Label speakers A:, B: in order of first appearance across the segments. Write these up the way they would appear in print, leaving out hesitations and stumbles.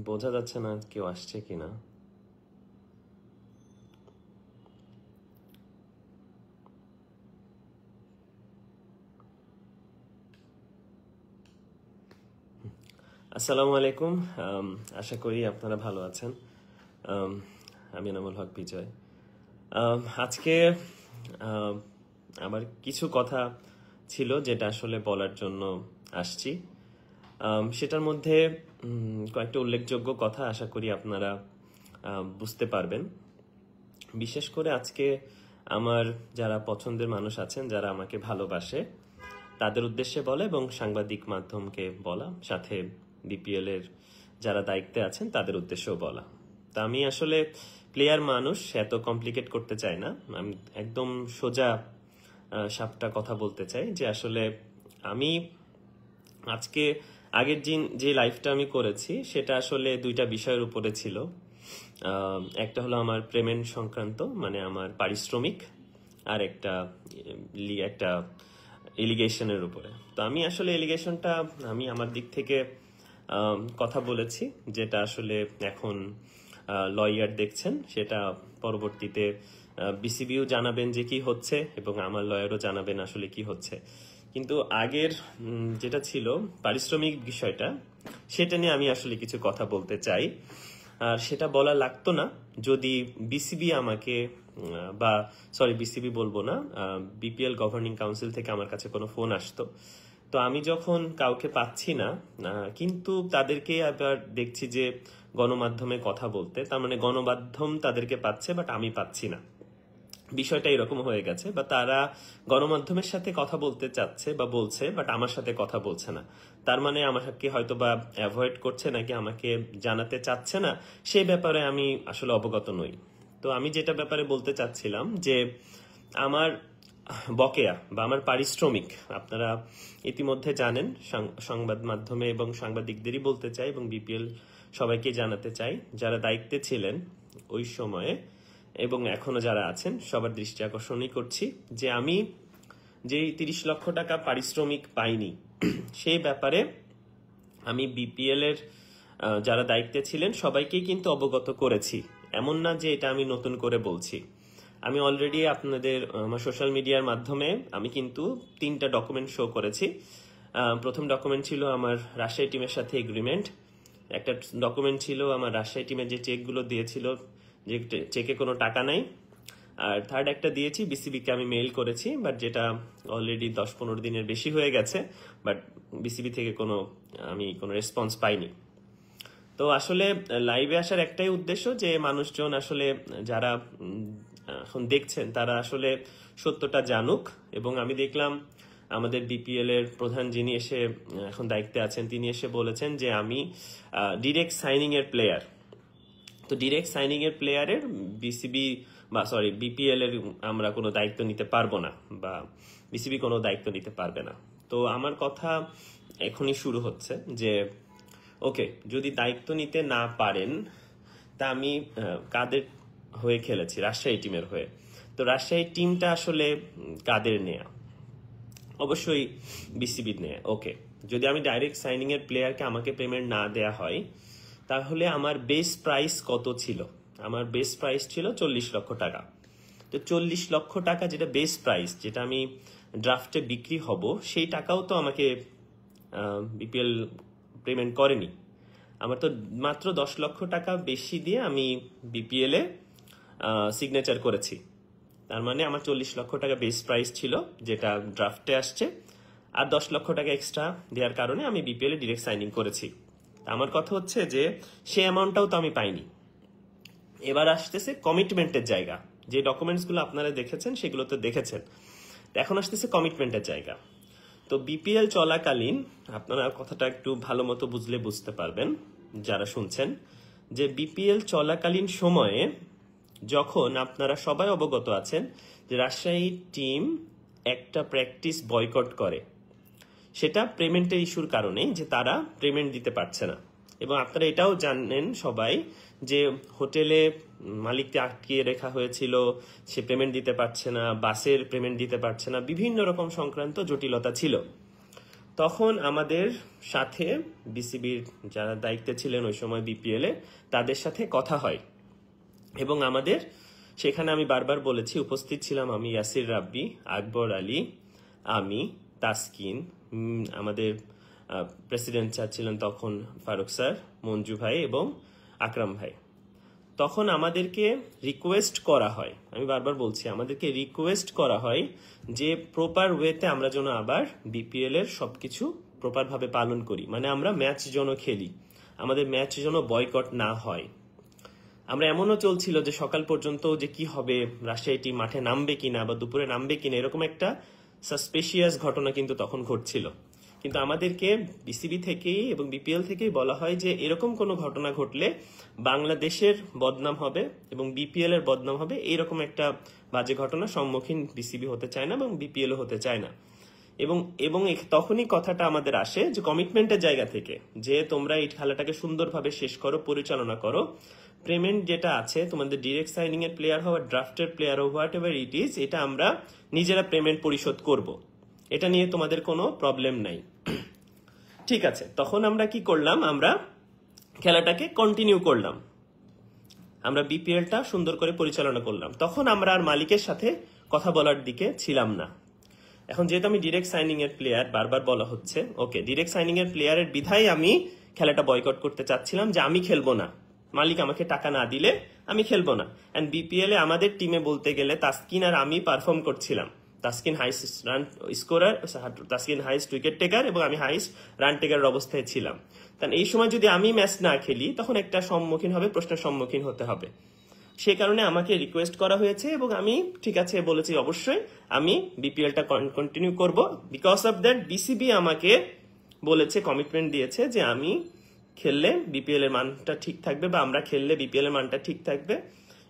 A: বোঝা যাচ্ছে না কেউ আসছে কিনা। আসসালামু আলাইকুম। আশা করি আপনারা ভালো আছেন। আমি এনামুল হক বিজয়। আজকে আমার কিছু কথা ছিল যেটা আসলে বলার জন্য আসছি। সেটার মধ্যে কয়েকটা উল্লেখযোগ্য কথা আশা করি আপনারা বুঝতে পারবেন। বিশেষ করে আজকে আমার যারা পছন্দের মানুষ আছেন, যারা আমাকে ভালোবাসে, তাদের উদ্দেশ্যে বলা এবং সাংবাদিক মাধ্যমকে বলা, সাথে বিপিএল এর যারা দায়িত্বে আছেন তাদের উদ্দেশ্যেও বলা। তা আমি আসলে প্লেয়ার মানুষ, এত কমপ্লিকেট করতে চাই না। আমি একদম সোজা সাপটা কথা বলতে চাই যে আসলে আমি আজকে আগের যে লাইফটা আমি করেছি সেটা আসলে দুইটা বিষয়ের উপরে ছিল। একটা হলো আমার পেমেন্ট সংক্রান্ত, মানে আমার পারিশ্রমিক, আর একটা এলিগেশনের উপরে। তো আমি আসলে এলিগেশনটা আমি আমার দিক থেকে কথা বলেছি, যেটা আসলে এখন লয়ার দেখছেন, সেটা পরবর্তীতে বিসিবিও জানাবেন যে কি হচ্ছে এবং আমার লয়ারও জানাবেন আসলে কি হচ্ছে। কিন্তু আগের যেটা ছিল পারিশ্রমিক বিষয়টা, সেটা নিয়ে আমি আসলে কিছু কথা বলতে চাই। আর সেটা বলা লাগতো না যদি বিসিবি আমাকে বিসিবি বলবো না, বিপিএল গভর্নিং কাউন্সিল থেকে আমার কাছে কোনো ফোন আসতো। তো আমি যখন কাউকে পাচ্ছি না, কিন্তু তাদেরকে আবার দেখছি যে গণমাধ্যমে কথা বলতে, তার মানে গণমাধ্যম তাদেরকে পাচ্ছে বাট আমি পাচ্ছি না, বিষয়টা এরকম হয়ে গেছে। বা তারা গণমাধ্যমের সাথে কথা বলতে চাচ্ছে বা বলছে বাট আমার সাথে কথা বলছে না, তার মানে আমাকে হয়তো বা অ্যাভয়েড করছে নাকি আমাকে জানাতে চাচ্ছে না, সেই ব্যাপারে আমি আসলে অবগত নই। তো আমি যেটা ব্যাপারে বলতে চাচ্ছিলাম যে আমার বকেয়া বা আমার পারিশ্রমিক আপনারা ইতিমধ্যে জানেন, সংবাদ মাধ্যমে এবং সাংবাদিকদেরই বলতে চাই এবং বিপিএল সবাইকে জানাতে চাই যারা দায়িত্বে ছিলেন ওই সময়ে এবং এখনো যারা আছেন, সবার দৃষ্টি আকর্ষণই করছি যে আমি যেই 30 লক্ষ টাকা পারিশ্রমিক পাইনি সেই ব্যাপারে আমি বিপিএল এর যারা দায়িত্বে ছিলেন সবাইকেই কিন্তু অবগত করেছি। এমন না যে এটা আমি নতুন করে বলছি। আমি অলরেডি আপনাদের আমার সোশ্যাল মিডিয়ার মাধ্যমে আমি কিন্তু 3টা ডকুমেন্ট শো করেছি। প্রথম ডকুমেন্ট ছিল আমার রাজশাহী টিমের সাথে এগ্রিমেন্ট, একটা ডকুমেন্ট ছিল আমার রাজশাহী টিমের যে চেকগুলো দিয়েছিল, যে চেকে কোনো টাকা নাই, আর থার্ড একটা দিয়েছি বিসিবিকে আমি মেইল করেছি, বাট যেটা অলরেডি 10-15 দিনের বেশি হয়ে গেছে, বাট বিসিবি থেকে আমি কোনো রেসপন্স পাইনি। তো আসলে লাইভে আসার একটাই উদ্দেশ্য যে মানুষজন আসলে যারা এখন দেখছেন তারা আসলে সত্যটা জানুক। এবং আমি দেখলাম আমাদের বিপিএল এর প্রধান যিনি এসে এখন দায়িত্বে আছেন, তিনি এসে বলেছেন যে আমি ডিরেক্ট সাইনিং এর প্লেয়ার। তো ডিরেক্ট সাইনিং এর প্লেয়ারের বিপিএল এর আমরা কোনো দায়িত্ব নিতে পারবো না বা বিসিবি কোনো দায়িত্ব নিতে পারবে না। তো আমার কথা এখনই শুরু হচ্ছে যে ওকে, যদি দায়িত্ব নিতে না পারেন, তা আমি কাদের হয়ে খেলেছি? রাজশাহী টিমের হয়ে। তো রাজশাহী টিমটা আসলে কাদের নেয়া? অবশ্যই বিসিবির নেয়া। ওকে, যদি আমি ডাইরেক্ট সাইনিং এর প্লেয়ারকে আমাকে পেমেন্ট না দেয়া হয়, তাহলে আমার বেস প্রাইস কত ছিল? আমার বেস প্রাইস ছিল 40 লক্ষ টাকা। তো 40 লক্ষ টাকা যেটা বেস প্রাইস, যেটা আমি ড্রাফটে বিক্রি হব, সেই টাকাও তো আমাকে বিপিএল পেমেন্ট করেনি। আমার তো মাত্র 10 লক্ষ টাকা বেশি দিয়ে আমি বিপিএল এ সিগনেচার করেছি। তার মানে আমার 40 লক্ষ টাকা বেস প্রাইস ছিল যেটা ড্রাফটে আসছে, আর 10 লক্ষ টাকা এক্সট্রা দেওয়ার কারণে আমি বিপিএল এ ডিরেক্ট সাইনিং করেছি। আমার কথা হচ্ছে যে সেই অ্যামাউন্টটাও তো আমি পাইনি। এবার আসতেছে কমিটমেন্টের জায়গা। যে ডকুমেন্টসগুলো আপনারা দেখেছেন সেগুলো তো দেখেছেন, এখন আসতেছে কমিটমেন্টের জায়গা। তো বিপিএল চলাকালীন আপনারা কথাটা একটু ভালো মতো বুঝলে বুঝতে পারবেন যারা শুনছেন, যে বিপিএল চলাকালীন সময়ে যখন আপনারা সবাই অবগত আছেন যে রাজশাহী টিম একটা প্র্যাকটিস বয়কট করে, সেটা পেমেন্টের ইস্যুর কারণে, যে তারা পেমেন্ট দিতে পারছে না। এবং আপনারা এটাও জানেন সবাই যে হোটেলে মালিককে আটকিয়ে রাখা হয়েছিল, সে পেমেন্ট দিতে পারছে না, বাসের পেমেন্ট দিতে পারছে না, বিভিন্ন রকম সংক্রান্ত জটিলতা ছিল। তখন আমাদের সাথে বিসিবির যারা দায়িত্বে ছিলেন ওই সময় বিপিএল এ তাদের সাথে কথা হয় এবং আমাদের সেখানে আমি বারবার বলেছি উপস্থিত ছিলাম আমি, ইয়াসির রাব্বি, আকবর আলী, আমি, তাসকিন, আমাদের প্রেসিডেন্ট স্যার ছিলেন তখন ফারুক স্যার, মঞ্জু ভাই এবং আকরাম ভাই। তখন আমাদেরকে রিকোয়েস্ট করা হয়, আমি বারবার বলছি আমাদেরকে রিকোয়েস্ট করা হয় যে প্রপার ওয়েতে আমরা যেন আবার বিপিএল এর সবকিছু প্রপার ভাবে পালন করি, মানে আমরা ম্যাচ যেন খেলি, আমাদের ম্যাচ যেন বয়কট না হয়। আমরা এমনও চলছিল যে সকাল পর্যন্ত যে কি হবে, রাজশাহী টিম মাঠে নামবে কিনা বা দুপুরে নামবে কিনা, এরকম একটা সাসপিশিয়াস ঘটনা কিন্তু তখন ঘটছিল। কিন্তু আমাদেরকে বিসিবি থেকেই এবং বিপিএল থেকেই বলা হয় যে এরকম কোনো ঘটনা ঘটলে বাংলাদেশের বদনাম হবে এবং বিপিএল এর বদনাম হবে, এইরকম একটা বাজে ঘটনার সম্মুখীন বিসিবি হতে চায় না এবং বিপিএল হতে চায় না। এবং এবং তখনই কথাটা আমাদের আসে যে কমিটমেন্টের জায়গা থেকে যে তোমরা এই খেলাটাকে সুন্দরভাবে শেষ করো, পরিচালনা করো, পেমেন্ট যেটা আছে তোমাদের ডিরেক্ট সাইনিং এর প্লেয়ার হওয়া, ড্রাফটের প্লেয়ার হওয়া, হোয়াট এভার ইট ইজ, এটা আমরা নিজেরা পেমেন্ট পরিশোধ করব, এটা নিয়ে তোমাদের কোনো প্রবলেম নাই। ঠিক আছে, তখন আমরা কি করলাম, আমরা খেলাটাকে কন্টিনিউ করলাম, আমরা বিপিএলটা সুন্দর করে পরিচালনা করলাম। তখন আমরা আর মালিকের সাথে কথা বলার দিকে ছিলাম না। এখন যেহেতু আমি ডিরেক্ট সাইনিং এর প্লেয়ার, বারবার বলা হচ্ছে ওকে ডিরেক্ট সাইনিং এর প্লেয়ারের বিধায় আমি খেলাটা বয়কট করতে চাচ্ছিলাম যে আমি খেলবো না, মালিক আমাকে টাকা না দিলে আমি খেলবো না। এন্ড বিপিএল এ আমাদের টিমে বলতে গেলে তাসকিন আর আমি পারফর্ম করছিলাম। Taskin highest run scorer, Taskin highest wicket taker এবং আমি হাইস্ট রান টেকারের অবস্থায় ছিলাম। কারণ এই সময় যদি আমি ম্যাচ না খেলি তখন একটা প্রশ্নের সম্মুখীন হতে হবে। সে কারণে আমাকে রিকোয়েস্ট করা হয়েছে এবং আমি ঠিক আছে বলেছি অবশ্যই আমি বিপিএলটা কন্টিনিউ করব। বিকজ অফ দ্যাট বিসিবি আমাকে বলেছে, কমিটমেন্ট দিয়েছে যে আমি খেললে বিপিএল এর মানটা ঠিক থাকবে বা আমরা খেললে বিপিএল এর মানটা ঠিক থাকবে,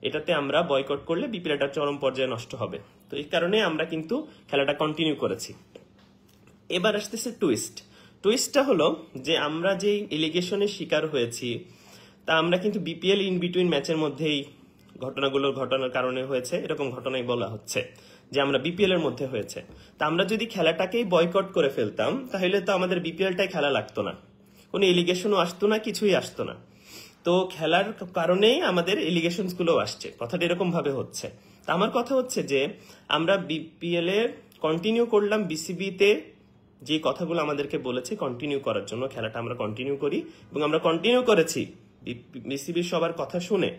A: এটাতে আমরা বয়কট করলে বিপিএলটা চরম পর্যায়ে নষ্ট হবে। তো এই কারণে আমরা কিন্তু খেলাটা কন্টিনিউ করেছি। এবার আসতেছে টুইস্টটা হলো যে আমরা যে এলিগেশনের শিকার হয়েছি তা আমরা কিন্তু বিপিএল ইন বিটুইন ম্যাচের মধ্যেই ঘটনার কারণে হয়েছে, এরকম ঘটনাই বলা হচ্ছে যে আমরা বিপিএল এর মধ্যে হয়েছে। তা আমরা যদি খেলাটাকেই বয়কট করে ফেলতাম তাহলে তো আমাদের বিপিএলটাই খেলা লাগতো না, কোনো এলিগেশনও আসতো না, কিছুই আসতো না। তো খেলার কারণেই আমাদের এলিগেশনস গুলো আসছে, কথাটা এরকম ভাবে হচ্ছে। তা আমার কথা হচ্ছে যে আমরা বিপিএল এ কন্টিনিউ করলাম, বিসিবিতে যে কথাগুলো আমাদেরকে বলেছে কন্টিনিউ করার জন্য খেলাটা আমরা কন্টিনিউ করি এবং আমরা কন্টিনিউ করেছি বিসিবির সবার কথা শুনে।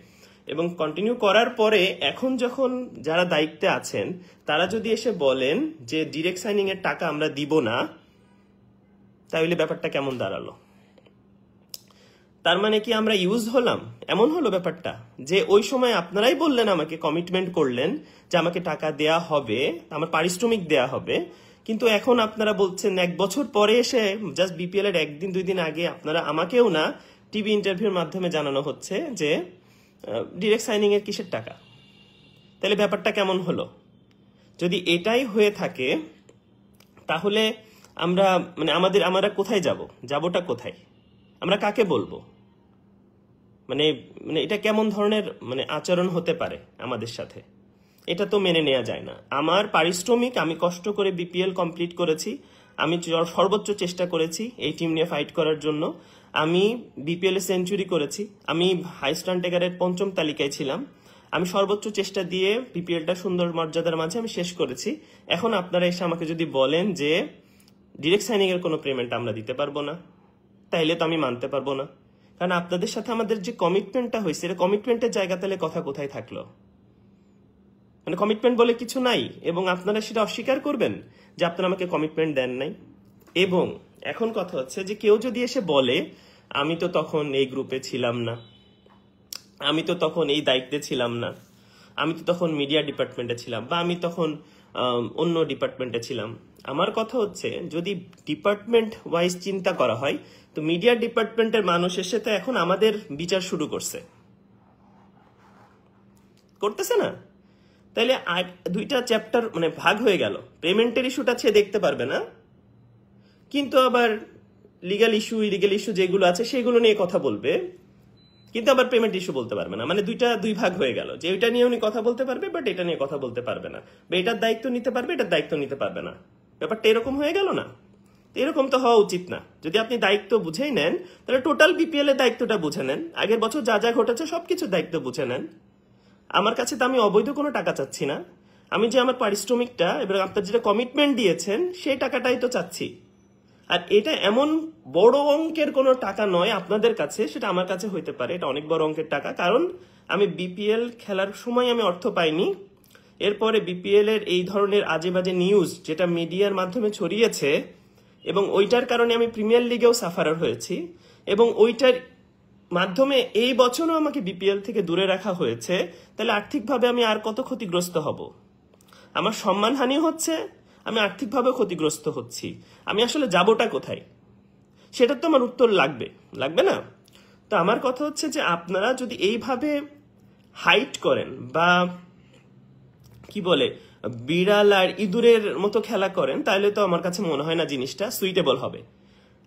A: এবং কন্টিনিউ করার পরে এখন যখন যারা দায়িত্বে আছেন তারা যদি এসে বলেন যে ডিরেক্ট সাইনিং এর টাকা আমরা দিব না, তাহলে ব্যাপারটা কেমন দাঁড়ালো? তার মানে কি আমরা ইউজ হলাম? এমন হলো ব্যাপারটা যে ওই সময় আপনারাই বললেন, আমাকে কমিটমেন্ট করলেন যে আমাকে টাকা দেয়া হবে, আমার পারিশ্রমিক দেয়া হবে, কিন্তু এখন আপনারা বলছেন 1 বছর পরে এসে জাস্ট বিপিএল এর 1-2 দিন আগে আপনারা আমাকেও না টিভি ইন্টারভিউর মাধ্যমে জানানো হচ্ছে যে ডিরেক্ট সাইনিং এর কিসের টাকা? তাহলে ব্যাপারটা কেমন হলো? যদি এটাই হয়ে থাকে তাহলে আমরা কোথায় যাবোটা কোথায়? আমরা কাকে বলবো? মানে এটা কেমন ধরনের আচরণ হতে পারে আমাদের সাথে? এটা তো মেনে নেওয়া যায় না। আমার পারিশ্রমিক, আমি কষ্ট করে বিপিএল কমপ্লিট করেছি, আমি সর্বোচ্চ চেষ্টা করেছি এই টিম নিয়ে ফাইট করার জন্য, আমি বিপিএল এ সেঞ্চুরি করেছি, আমি হাইস্ট রান টেকারের 5ম তালিকায় ছিলাম, আমি সর্বোচ্চ চেষ্টা দিয়ে বিপিএলটা সুন্দর মর্যাদার মাঝে আমি শেষ করেছি। এখন আপনারা এসে আমাকে যদি বলেন যে ডিরেক্ট সাইনিং এর কোনো পেমেন্ট আমরা দিতে পারবো না, তাইলে তো আমি মানতে পারবো না। কারণ আপনাদের সাথে আমাদের যে কমিটমেন্টটা হয়েছে, এটা কমিটমেন্টের জায়গা, তাহলে কথা কোথায় থাকলো? কমিটমেন্ট বলে কিছু নাই এবং আপনারা সেটা অস্বীকার করবেন যে আপনারা আমাকে কমিটমেন্ট দেন নাই। এবং এখন কথা হচ্ছে যে কেউ যদি এসে বলে আমি তো তখন এই গ্রুপে ছিলাম না, আমি তো তখন এই দায়িত্বে ছিলাম না, আমি তো তখন মিডিয়া ডিপার্টমেন্টে ছিলাম বা আমি তখন অন্য ডিপার্টমেন্টে ছিলাম। আমার কথা হচ্ছে যদি ডিপার্টমেন্ট ওয়াইজ চিন্তা করা হয় তো মিডিয়া ডিপার্টমেন্টের মানুষ এসে তো এখন আমাদের বিচার শুরু করতেছে না? তাইলে 2টা চ্যাপ্টার ভাগ হয়ে গেল। পেমেন্টের ইস্যুটা সে দেখতে পারবে না, কিন্তু আবার লিগ্যাল ইস্যু যেগুলো আছে সেগুলো নিয়ে কথা বলবে, কিন্তু আবার পেমেন্ট ইস্যু বলতে পারবে না। দুই ভাগ হয়ে গেল যে এটা নিয়ে উনি কথা বলতে পারবে বাট এটা নিয়ে কথা বলতে পারবে না, বা এটার দায়িত্ব নিতে পারবে, এটার দায়িত্ব নিতে পারবে না। ব্যাপারটা এরকম হয়ে গেল না? এরকম তো হওয়া উচিত না। যদি আপনি দায়িত্ব বুঝেই নেন তাহলে টোটাল বিপিএল এর দায়িত্বটা বুঝে নেন, আগের বছর যা যা ঘটেছে সবকিছুর দায়িত্ব বুঝে নেন। আমার কাছে তো আমি অবৈধ কোনো টাকা চাচ্ছি না, আমি যে আমার পারিশ্রমিকটা এবং আপনার যেটা কমিটমেন্ট দিয়েছেন সেই টাকাটাই তো চাচ্ছি। আর এটা এমন বড় অঙ্কের কোনো টাকা নয় আপনাদের কাছে, সেটা আমার কাছে হইতে পারে এটা অনেক বড় অঙ্কের টাকা, কারণ আমি বিপিএল খেলার সময় আমি অর্থ পাইনি। এরপরে বিপিএল এর এই ধরনের আজে বাজে নিউজ যেটা মিডিয়ার মাধ্যমে ছড়িয়েছে এবং ওইটার কারণে আমি প্রিমিয়ার লিগেও সাফারার হয়েছি, এবং ওইটার মাধ্যমে এই বছরও আমাকে বিপিএল থেকে দূরে রাখা হয়েছে। তাহলে আর্থিকভাবে আমি আর কত ক্ষতিগ্রস্ত হব? আমার সম্মানহানি হচ্ছে, আমি আর্থিকভাবে ক্ষতিগ্রস্ত হচ্ছি। আমি আসলে যাবোটা কোথায়? সেটা তো আমার উত্তর লাগবে, লাগবে না? তো আমার কথা হচ্ছে যে আপনারা যদি এইভাবে হাইট করেন বা কি বলে বিড়াল আর ইঁদুরের মতো খেলা করেন, তাহলে তো আমার কাছে মনে হয় না জিনিসটা সুইটেবল হবে।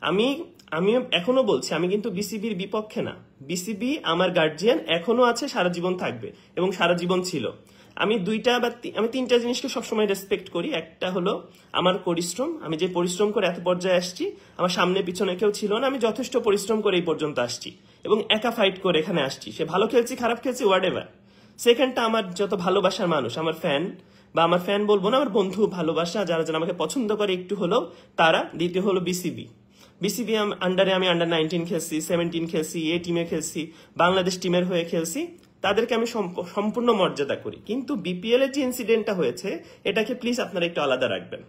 A: আমি এখনো বলছি, আমি কিন্তু বিসিবির বিপক্ষে না। বিসিবি আমার গার্জিয়ান, এখনো আছে, সারা জীবন থাকবে এবং সারা জীবন ছিল। আমি আমি তিনটা জিনিসকে সবসময় রেসপেক্ট করি। একটা হলো আমার পরিশ্রম, আমি যে পরিশ্রম করে এত পর্যায়ে আসছি, আমার সামনে পিছনে কেউ ছিল না, আমি যথেষ্ট পরিশ্রম করে এই পর্যন্ত আসছি এবং একা ফাইট করে এখানে আসছি। সে ভালো খেলছি খারাপ খেলছি হোয়াট এভার। সেকেন্ডটা আমার যত ভালোবাসার মানুষ, আমার ফ্যান, বা আমার ফ্যান বলবো না, আমার বন্ধু, ভালোবাসা যারা যারা আমাকে পছন্দ করে একটু হলেও তারা। দ্বিতীয় হলো বিসিবি আন্ডারে আমি আন্ডার 19 খেলছি, 17 খেলছি, এ টিমে খেলছি, বাংলাদেশ টিমের হয়ে খেলছি, তাদেরকে আমি সম্পূর্ণ মর্যাদা করি। কিন্তু বিপিএল এর যে ইনসিডেন্টটা হয়েছে এটাকে প্লিজ আপনারা একটু আলাদা রাখবেন।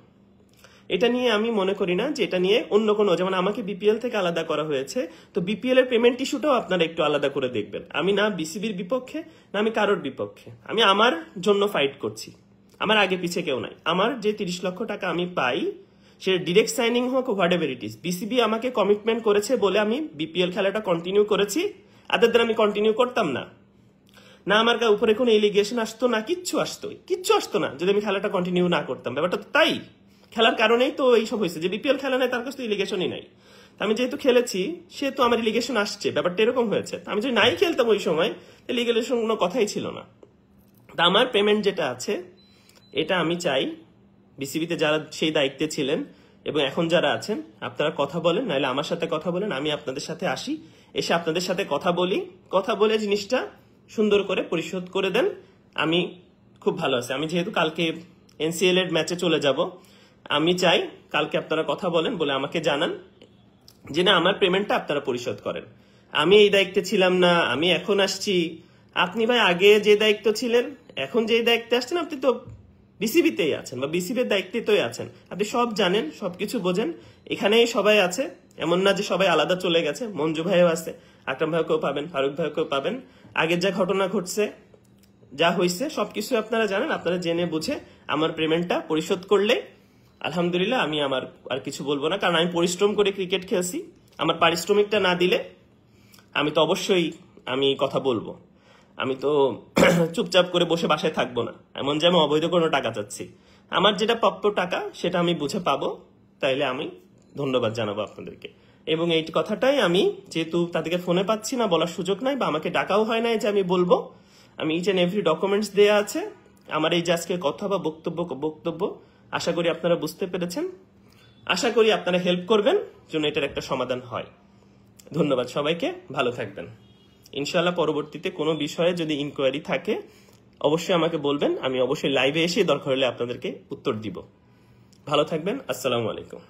A: এটা নিয়ে আমি মনে করি না যে এটা নিয়ে অন্য কোনো, যেমন আমাকে বিপিএল থেকে আলাদা করা হয়েছে, তো বিপিএল এর পেমেন্ট ইস্যুটাও আপনারা একটু আলাদা করে দেখবেন। আমি না বিসিবির বিপক্ষে, না আমি কারোর বিপক্ষে, আমি আমার জন্য ফাইট করছি। আমার আগে পিছে কেউ নাই। আমার যে 30 লক্ষ টাকা আমি পাই, সে ডিরেক্ট সাইনিং হোক what ever it is, BCB আমাকে কমিটমেন্ট করেছে বলে আমি বিপিএল খেলাটা কন্টিনিউ করেছি, আদার দেন আমি কন্টিনিউ করতাম না। না আমার উপরে কোনো এলিগেশন আসতো, না কিচ্ছু আসতো না যদি আমি খেলাটা কন্টিনিউ না করতাম। ব্যাপারটা তো তাই, খেলার কারণেই তো এইসব হয়েছে। যে বিপিএল খেলা নাই তার কাছে তো ইলিগেশনই নাই, আমি যেহেতু খেলেছি সে তো আমার ইলিগেশন আসছে, ব্যাপারটা এরকম হয়েছে। আমি যদি নাই খেলতাম ওই সময়, তাহলে ইলিগেশন কোনো কথাই ছিল না। তা আমার পেমেন্ট যেটা আছে এটা আমি চাই বিসিবিতে যারা সেই দায়িত্বে ছিলেন এবং এখন যারা আছেন, আপনারা কথা বলেন, নাহলে আমার সাথে কথা বলেন, আমি আপনাদের সাথে আসি, এসে আপনাদের সাথে কথা বলি, কথা বলে জিনিসটা সুন্দর করে পরিশোধ করে দেন। আমি খুব ভালো আছি। আমি যেহেতু কালকে এনসিএল এর ম্যাচে চলে যাব, আমি চাই কালকে আপনারা কথা বলেন, বলে আমাকে জানান যে না আমার পেমেন্টটা আপনারা পরিশোধ করেন। আমি এই দায়িত্বে ছিলাম না, আমি এখন আসছি। আপনি ভাই আগে যে দায়িত্ব ছিলেন, এখন যে দায়িত্বে আসছেন, আপনি তো বিসিবিতেই আছেন বা বিসিবির দায়িত্বেই আছেন, আপনি সব জানেন, সবকিছু বোঝেন। এখানেই সবাই আছে, এমন না যে সবাই আলাদা চলে গেছে। মঞ্জু ভাইও আছে, আকরাম ভাইকেও পাবেন, ফারুক ভাইকেও পাবেন। আগের যা ঘটনা ঘটছে, যা হয়েছে সবকিছু আপনারা জানেন। আপনারা জেনে বুঝে আমার পেমেন্টটা পরিশোধ করলে আলহামদুলিল্লাহ, আমি আমার আর কিছু বলবো না, কারণ আমি পরিশ্রম করে ক্রিকেট খেলছি। আমার পারিশ্রমিকটা না দিলে আমি তো অবশ্যই আমি কথা বলবো। আমি তো চুপচাপ করে বসে বাসায় থাকবো না, এমন যে আমি অবৈধ কোনো টাকা চাচ্ছি। আমার যেটা প্রাপ্য টাকা সেটা আমি বুঝে পাবো, তাইলে আমি ধন্যবাদ জানাবো আপনাদেরকে। এবং এই কথাটাই আমি, যেহেতু তাদেরকে ফোনে পাচ্ছি না, বলার সুযোগ নাই, বা আমাকে ডাকাও হয় নাই যে আমি বলবো, আমি ইচ এন্ড এভরি ডকুমেন্টস দেয়া আছে আমার এই যে আজকে কথা বা বক্তব্য। আশা করি আপনারা বুঝতে পেরেছেন, আশা করি আপনারা হেল্প করবেন যেন এটার একটা সমাধান হয়। ধন্যবাদ সবাইকে, ভালো থাকবেন। ইনশাআল্লাহ পরবর্তীতে কোনো বিষয়ে যদি ইনকোয়ারি থাকে অবশ্যই আমাকে বলবেন, আমি অবশ্যই লাইভে এসে দরকার হলে আপনাদেরকে উত্তর দিব। ভালো থাকবেন, আসসালামু আলাইকুম।